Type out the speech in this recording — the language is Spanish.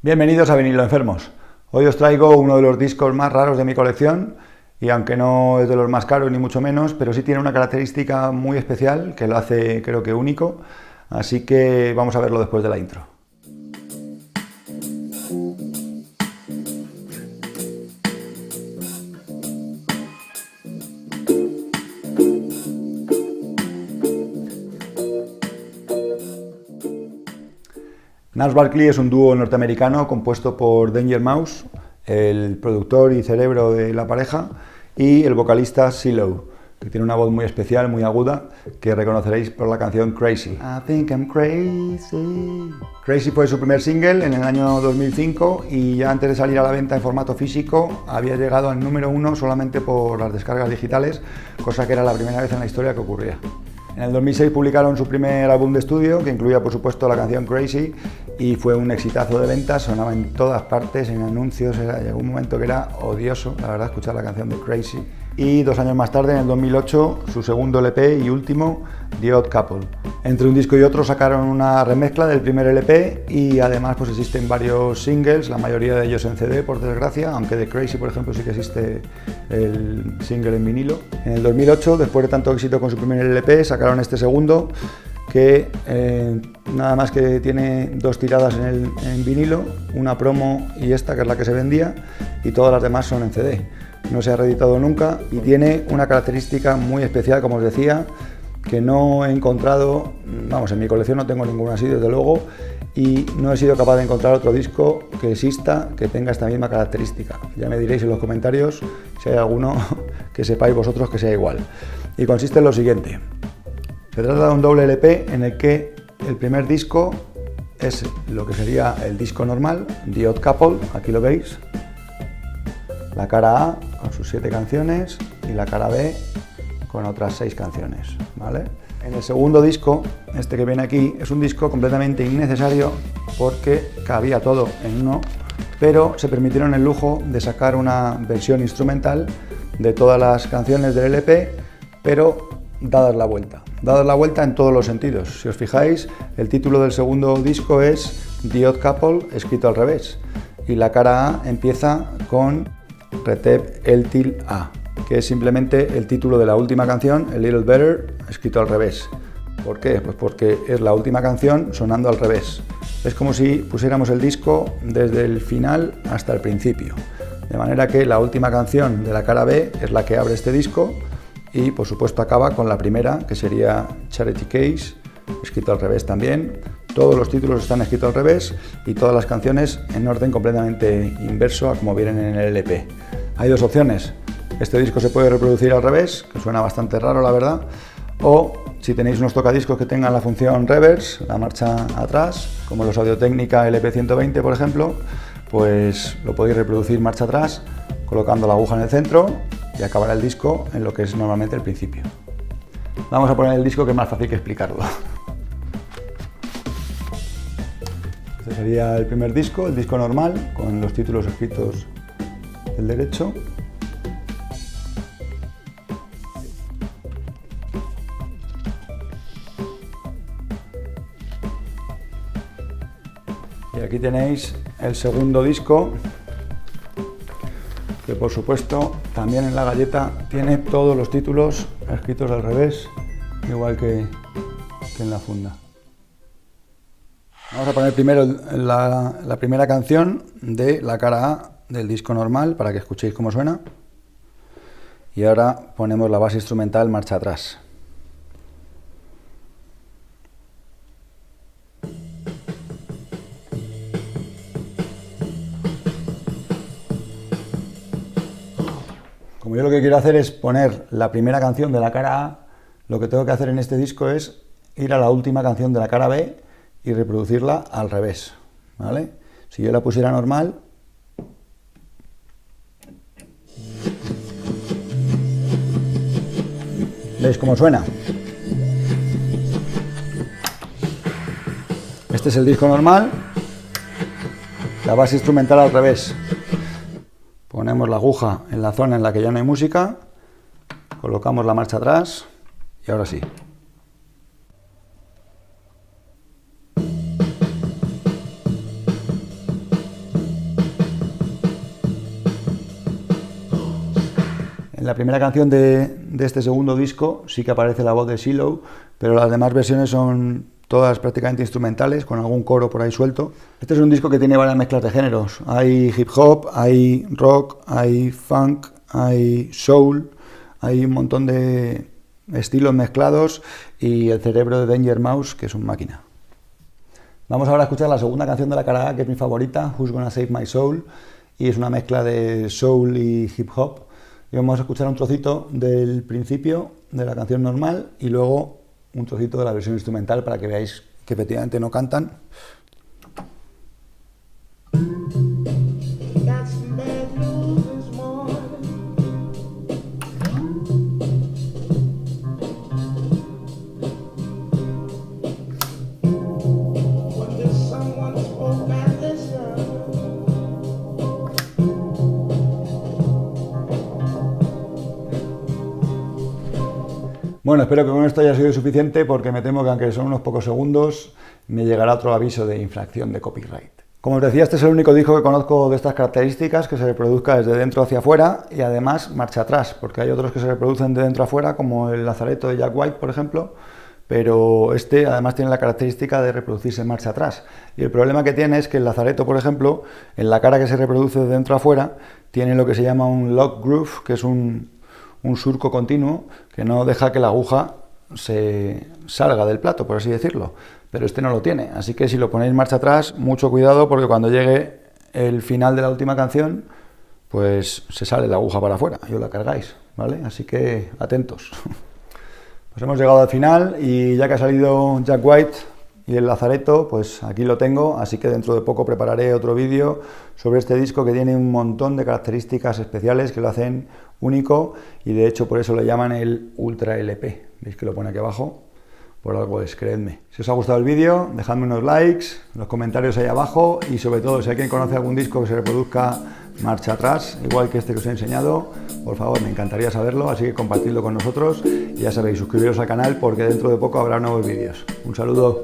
Bienvenidos a Vinilo Enfermos. Hoy os traigo uno de los discos más raros de mi colección y aunque no es de los más caros ni mucho menos, pero sí tiene una característica muy especial que lo hace, creo que, único, así que vamos a verlo después de la intro. Gnarls Barkley es un dúo norteamericano compuesto por Danger Mouse, el productor y cerebro de la pareja, y el vocalista CeeLo, que tiene una voz muy especial, muy aguda, que reconoceréis por la canción Crazy. I think I'm crazy. Crazy fue su primer single en el año 2005 y ya antes de salir a la venta en formato físico había llegado al número 1 solamente por las descargas digitales, cosa que era la primera vez en la historia que ocurría. En el 2006 publicaron su primer álbum de estudio, que incluía por supuesto la canción Crazy, y fue un exitazo de ventas, sonaba en todas partes, en anuncios, llegó un momento que era odioso, la verdad, escuchar la canción de Crazy. Y 2 años más tarde, en el 2008, su segundo LP y último, The Odd Couple. Entre un disco y otro sacaron una remezcla del primer LP y además pues existen varios singles, la mayoría de ellos en CD, por desgracia, aunque de Crazy, por ejemplo, sí que existe el single en vinilo. En el 2008, después de tanto éxito con su primer LP, sacaron este segundo, que nada más que tiene 2 tiradas en vinilo, una promo y esta que es la que se vendía, y todas las demás son en CD. No se ha reeditado nunca y tiene una característica muy especial, como os decía, que no he encontrado, vamos, en mi colección no tengo ninguno así desde luego, y no he sido capaz de encontrar otro disco que exista que tenga esta misma característica. Ya me diréis en los comentarios si hay alguno que sepáis vosotros que sea igual. Y consiste en lo siguiente: se trata de un doble LP en el que el primer disco es lo que sería el disco normal, The Odd Couple, aquí lo veis, la cara A con sus 7 canciones y la cara B con otras 6 canciones, ¿vale? En el segundo disco, este que viene aquí, es un disco completamente innecesario porque cabía todo en uno, pero se permitieron el lujo de sacar una versión instrumental de todas las canciones del LP, pero dadas la vuelta en todos los sentidos. Si os fijáis, el título del segundo disco es The Odd Couple, escrito al revés, y la cara A empieza con Retep El Til A, que es simplemente el título de la última canción, A Little Better, escrito al revés. ¿Por qué? Pues porque es la última canción sonando al revés. Es como si pusiéramos el disco desde el final hasta el principio. De manera que la última canción de la cara B es la que abre este disco y por supuesto acaba con la primera, que sería Charity Case, escrito al revés también. Todos los títulos están escritos al revés y todas las canciones en orden completamente inverso a como vienen en el LP. Hay 2 opciones. Este disco se puede reproducir al revés, que suena bastante raro la verdad, o si tenéis unos tocadiscos que tengan la función reverse, la marcha atrás, como los Audio-Técnica LP120 por ejemplo, pues lo podéis reproducir marcha atrás colocando la aguja en el centro y acabará el disco en lo que es normalmente el principio. Vamos a poner el disco, que es más fácil que explicarlo. Este sería el primer disco, el disco normal, con los títulos escritos del derecho. Y aquí tenéis el segundo disco, que por supuesto también en la galleta tiene todos los títulos escritos al revés, igual que en la funda. Vamos a poner primero la primera canción de la cara A del disco normal para que escuchéis cómo suena. Y ahora ponemos la base instrumental marcha atrás. Como yo lo que quiero hacer es poner la primera canción de la cara A, lo que tengo que hacer en este disco es ir a la última canción de la cara B y reproducirla al revés, ¿vale? Si yo la pusiera normal, ¿veis cómo suena? Este es el disco normal, la base instrumental al revés. Ponemos la aguja en la zona en la que ya no hay música, colocamos la marcha atrás y ahora sí. En la primera canción de este segundo disco sí que aparece la voz de Shiloh, pero las demás versiones son todas prácticamente instrumentales, con algún coro por ahí suelto. Este es un disco que tiene varias mezclas de géneros. Hay hip hop, hay rock, hay funk, hay soul, hay un montón de estilos mezclados y el cerebro de Danger Mouse, que es un máquina. Vamos ahora a escuchar la segunda canción de la cara A, que es mi favorita, Who's Gonna Save My Soul, y es una mezcla de soul y hip hop. Y vamos a escuchar un trocito del principio de la canción normal y luego un trocito de la versión instrumental para que veáis que efectivamente no cantan. Bueno, espero que con esto haya sido suficiente porque me temo que aunque son unos pocos segundos, me llegará otro aviso de infracción de copyright. Como os decía, este es el único disco que conozco de estas características, que se reproduzca desde dentro hacia afuera y además marcha atrás, porque hay otros que se reproducen de dentro a afuera, como el Lazaretto de Jack White, por ejemplo, pero este además tiene la característica de reproducirse en marcha atrás. Y el problema que tiene es que el Lazaretto, por ejemplo, en la cara que se reproduce de dentro a afuera, tiene lo que se llama un lock groove, que es un surco continuo que no deja que la aguja se salga del plato, por así decirlo, pero este no lo tiene, así que si lo ponéis marcha atrás, mucho cuidado porque cuando llegue el final de la última canción, pues se sale la aguja para afuera y os la cargáis, ¿vale? Así que atentos. Pues hemos llegado al final y ya que ha salido Jack White y el Lazaretto, pues aquí lo tengo, así que dentro de poco prepararé otro vídeo sobre este disco que tiene un montón de características especiales que lo hacen único y de hecho por eso lo llaman el Ultra LP. Veis que lo pone aquí abajo, por algo es, creedme. Si os ha gustado el vídeo, dejadme unos likes, los comentarios ahí abajo y sobre todo si alguien conoce algún disco que se reproduzca marcha atrás, igual que este que os he enseñado, por favor, me encantaría saberlo, así que compartidlo con nosotros y ya sabéis, suscribiros al canal porque dentro de poco habrá nuevos vídeos. Un saludo.